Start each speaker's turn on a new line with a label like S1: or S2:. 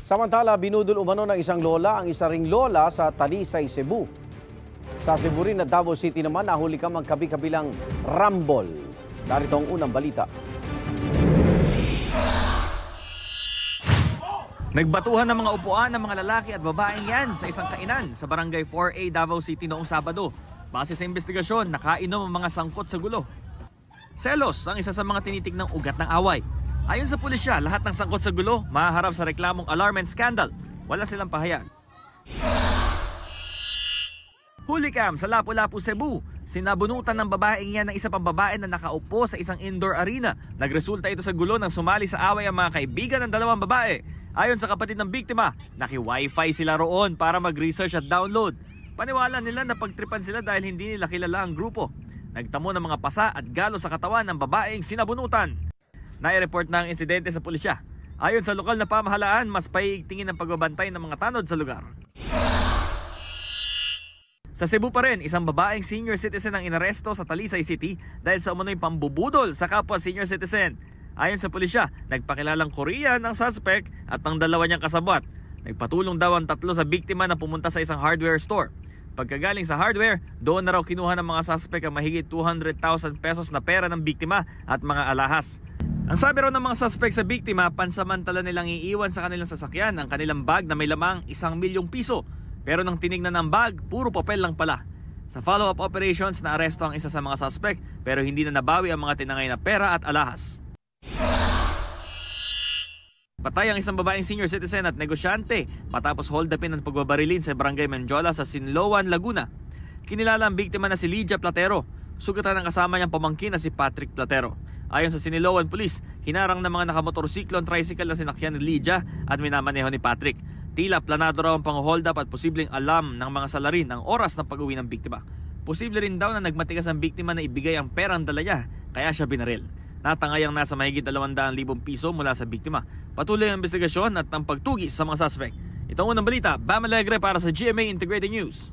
S1: Samantala, binudol umano ng isang lola ang isa ring lola sa Talisay, Cebu. Sa Cebu rin at Davao City naman, nahuli ka magkabi-kabilang rambol. Narito ang unang balita.
S2: Nagbatuhan ng mga upuan ng mga lalaki at babaeng yan sa isang kainan sa Barangay 4A, Davao City noong Sabado. Base sa investigasyon, nakainom ang mga sangkot sa gulo. Selos ang isa sa mga tinitignang ugat ng away. Ayon sa pulisya, lahat ng sangkot sa gulo mahaharap sa reklamong alarm and scandal. Wala silang pahayag. Hulikam sa Lapu-Lapu, Cebu. Sinabunutan ng babaeng yan ng isa pang babae na nakaupo sa isang indoor arena. Nagresulta ito sa gulo nang sumali sa away ang mga kaibigan ng dalawang babae. Ayon sa kapatid ng biktima, naki-wifi sila roon para mag-research at download. Paniwala nila na pagtripan sila dahil hindi nila kilala ang grupo. Nagtamo ng mga pasa at galo sa katawan ng babaeng sinabunutan. Nai-report na ang insidente sa pulisya. Ayon sa lokal na pamahalaan, mas paiigtingin ang pagbabantay ng mga tanod sa lugar. Sa Cebu pa rin, isang babaeng senior citizen ang inaresto sa Talisay City dahil sa umano'y pambubudol sa kapwa senior citizen. Ayon sa pulisya, nagpakilalang Korean ang suspect at ang dalawa niyang kasabwat. Nagpatulong daw ang tatlo sa biktima na pumunta sa isang hardware store. Pagkagaling sa hardware, doon na raw kinuha ng mga suspect ang mahigit 200,000 pesos na pera ng biktima at mga alahas. Ang sabi raw ng mga suspect sa biktima, pansamantala nilang iiwan sa kanilang sasakyan ang kanilang bag na may lamang 1,000,000 piso. Pero nang tinignan ng bag, puro papel lang pala. Sa follow-up operations, naaresto ang isa sa mga suspect pero hindi na nabawi ang mga tinangay na pera at alahas. Patay ang isang babaeng senior citizen at negosyante matapos hold upin ng pagbabarilin sa Barangay Menjola sa Sinloan, Laguna. Kinilala ang biktima na si Lydia Platero. Sugatan ang kasama niyang pamangkin na si Patrick Platero. Ayon sa Siniloan Police, hinarang ng mga nakamotorsiklo ang tricycle na sinakyan ni Lydia at minamaneho ni Patrick. Tila planado raw ang pang-hold up at posibleng alam ng mga salarin ang oras ng pag-uwi ng biktima. Posible rin daw na nagmatigas ang biktima na ibigay ang perang dala niya, kaya siya binaril. Natangay ang nasa mahigit 200,000 piso mula sa biktima. Patuloy ang investigasyon at ang pagtugis sa mga suspect. Ito ang unang balita, Bam Alegre para sa GMA Integrated News.